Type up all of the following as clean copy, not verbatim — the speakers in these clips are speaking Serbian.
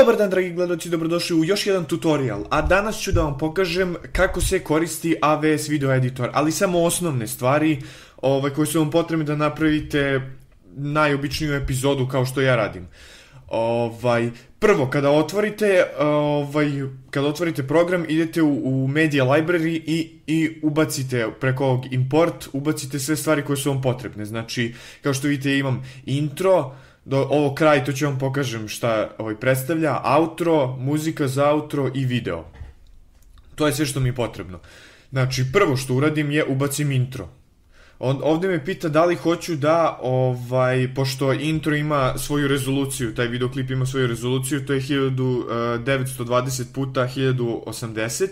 Dobar dan, dragi gledaoci, dobrodošli u još jedan tutorial, a danas ću da vam pokažem kako se koristi AVS Video Editor, ali samo osnovne stvari koje su vam potrebne da napravite najobičniju epizodu kao što ja radim. Prvo, kada otvorite program, idete u Media Library i ubacite preko ovog import, ubacite sve stvari koje su vam potrebne. Znači, kao što vidite, imam intro, ovo kraj, to ću vam pokažem šta predstavlja, outro, muzika za outro i video. To je sve što mi je potrebno. Znači, prvo što uradim je ubacim intro. Ovde me pita da li hoću da, pošto intro ima svoju rezoluciju, taj videoklip ima svoju rezoluciju, to je 1920 puta 1080.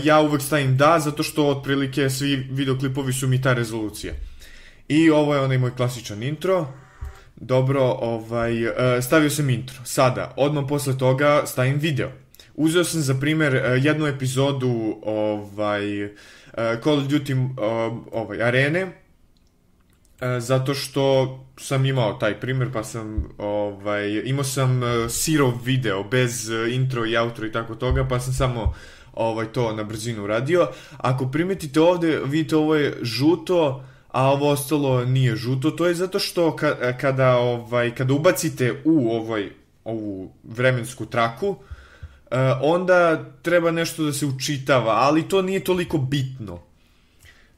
Ja uvek stavim da, zato što otprilike svi videoklipovi su mi ta rezolucija. I ovo je onaj moj klasičan intro. Dobro, stavio sam intro. Sada, odmah posle toga stavim video. Uzeo sam za primer jednu epizodu Call of Duty arene, zato što sam imao taj primer, pa sam imao sam sirov video bez intro i outro i tako toga, pa sam samo to na brzinu radio. Ako primetite ovde, vidite, ovo je žuto, a ovo ostalo nije žuto. To je zato što kada ubacite u ovu vremensku traku, onda treba nešto da se učitava, ali to nije toliko bitno.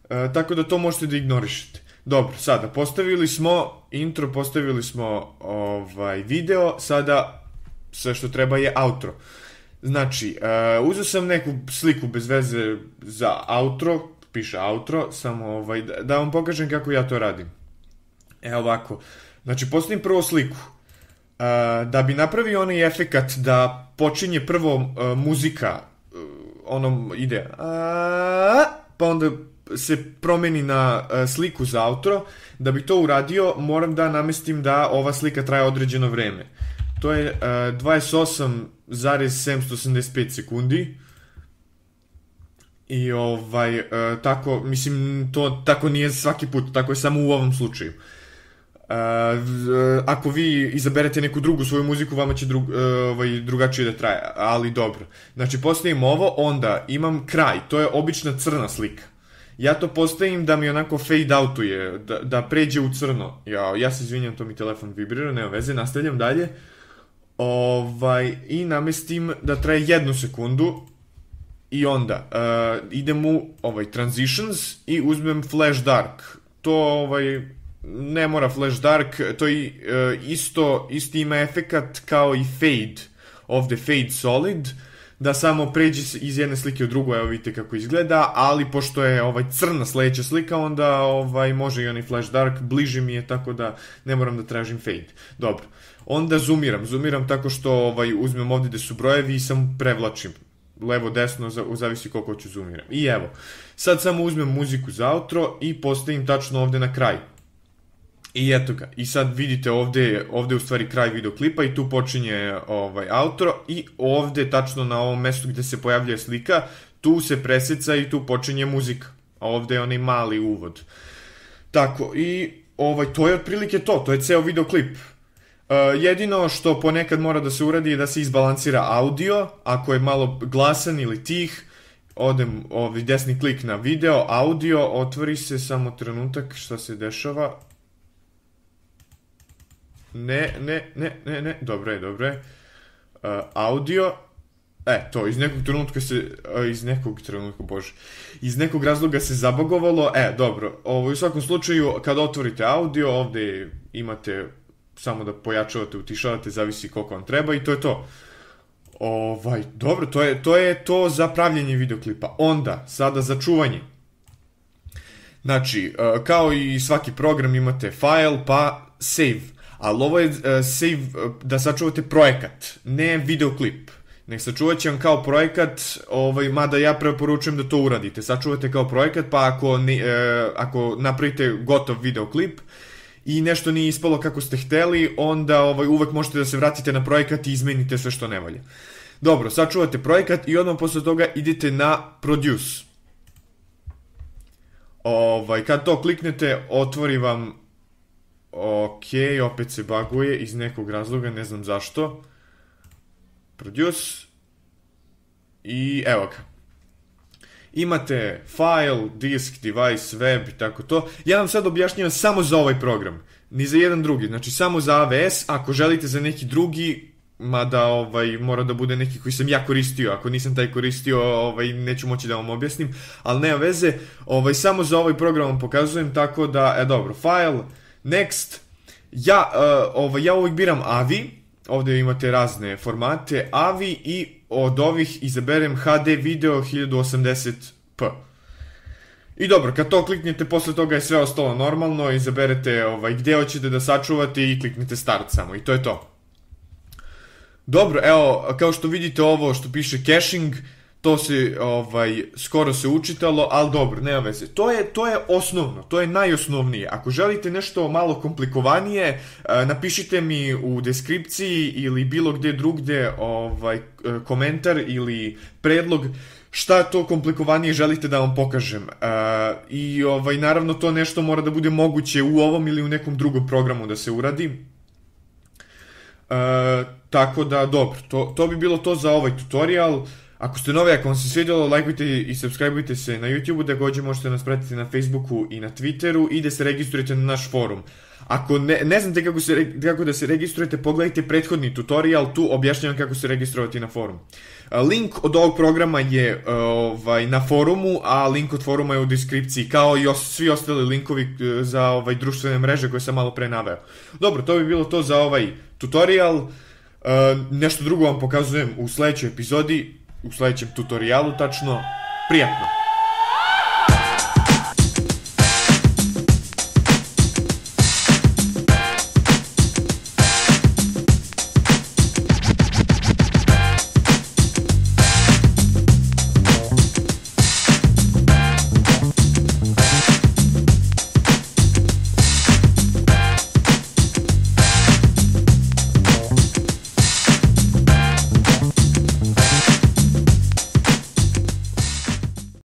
Tako da to možete da ignorišete. Dobro, sada postavili smo intro, postavili smo video, sada sve što treba je outro. Znači, uzeo sam neku sliku bez veze za outro, piše outro, samo da vam pokažem kako ja to radim. Evo ovako, znači postavim prvo sliku. Da bi napravio onaj efekat da počinje prvo muzika, ide pa onda se promeni na sliku za outro. Da bi to uradio, moram da namestim da ova slika traje određeno vreme. To je 28,785 sekundi. I tako, mislim, to tako nije svaki put, tako je samo u ovom slučaju. Ako vi izaberete neku drugu svoju muziku, vama će drugačije da traje, ali dobro. Znači, postavim ovo, onda imam kraj, to je obična crna slika. Ja to postavim da mi onako fade outuje, da pređe u crno. Ja se izvinjam, to mi telefon vibrira, nema veze, nastavljam dalje. I namestim da traje 1 sekundu. I onda idem u transitions i uzmem flash dark. To ne mora flash dark, to je isti ima efekat kao i fade, ovde fade solid, da samo pređe iz jedne slike u drugu. Evo vidite kako izgleda, ali pošto je crna sledeća slika, onda može i onaj flash dark, bliže mi je, tako da ne moram da tražim fade. Dobro, onda zoomiram tako što uzmem ovde gde su brojevi i samo prevlačim levo, desno, zavisi koliko ću zoomiram. I evo, sad samo uzmem muziku za outro i postavim tačno ovde na kraj. I eto ga, i sad vidite ovde je u stvari kraj videoklipa i tu počinje outro i ovde tačno na ovom mestu gde se pojavljuje slika, tu se preseca i tu počinje muzika. A ovde je onaj mali uvod. Tako, i to je otprilike to je ceo videoklip. Jedino što ponekad mora da se uradi je da se izbalansira audio, ako je malo glasan ili tih, odem desni klik na video, audio, otvori se, samo trenutak, šta se dešava. Ne, dobro je. Audio, to, iz nekog razloga se zabagovalo, dobro, u svakom slučaju, kada otvorite audio, ovde imate samo da pojačavate, utišavate, zavisi koliko vam treba i to je to. Dobro, to je to za pravljenje videoklipa. Onda, sada za čuvanje. Znači, kao i svaki program imate file, pa save. Ali ovo je save da sačuvate projekat, ne videoklip. Nek sačuvat će vam kao projekat, mada ja preporučujem da to uradite. Sačuvate kao projekat, pa ako napravite gotov videoklip i nešto nije ispalo kako ste hteli, onda uvek možete da se vratite na projekat i izmenite sve što ne valja. Dobro, sačuvate projekat i odmah posle toga idete na produce. Kad to kliknete, otvori vam, opet se baguje iz nekog razloga, ne znam zašto. produce, i evo ga. Imate file, disk, device, web i tako to. Ja vam sad objašnjavam samo za ovaj program, ni za jedan drugi, znači samo za AWS. Ako želite za neki drugi, mada mora da bude neki koji sam ja koristio, ako nisam taj koristio, neću moći da vam objasnim, ali nema veze, samo za ovaj program vam pokazujem, tako da, dobro, file, next, ja uvijek biram AVI, ovdje imate razne formate, AVI, i od ovih izaberem HD video 1080p. I dobro, kad to kliknete, posle toga je sve ostalo normalno, izaberete gdje hoćete da sačuvate i kliknete start samo, i to je to. Dobro, evo, kao što vidite ovo što piše caching, to se, skoro se učitalo, ali dobro, nema veze. To je osnovno, to je najosnovnije. Ako želite nešto malo komplikovanije, napišite mi u deskripciji ili bilo gdje drugdje komentar ili predlog šta to komplikovanije želite da vam pokažem. I naravno to nešto mora da bude moguće u ovom ili u nekom drugom programu da se uradi. Tako da, dobro, to bi bilo to za ovaj tutorial. Ako ste novi, ako vam se svidjelo, lajkujte i subscribeujte se na YouTube, također možete nas pratiti na Facebooku i na Twitteru i da se registrujete na naš forum. Ako ne znate kako da se registrujete, pogledajte prethodni tutorial, tu objašnjavam kako se registrovati na forum. Link od ovog programa je na forumu, a link od foruma je u deskripciji, kao i svi ostali linkovi za društvene mreže koje sam malo pre naveo. Dobro, to bi bilo to za ovaj tutorial. Nešto drugo vam pokazujem u sljedećoj epizodi, u sljedećem tutorialu tačno. Prijatno!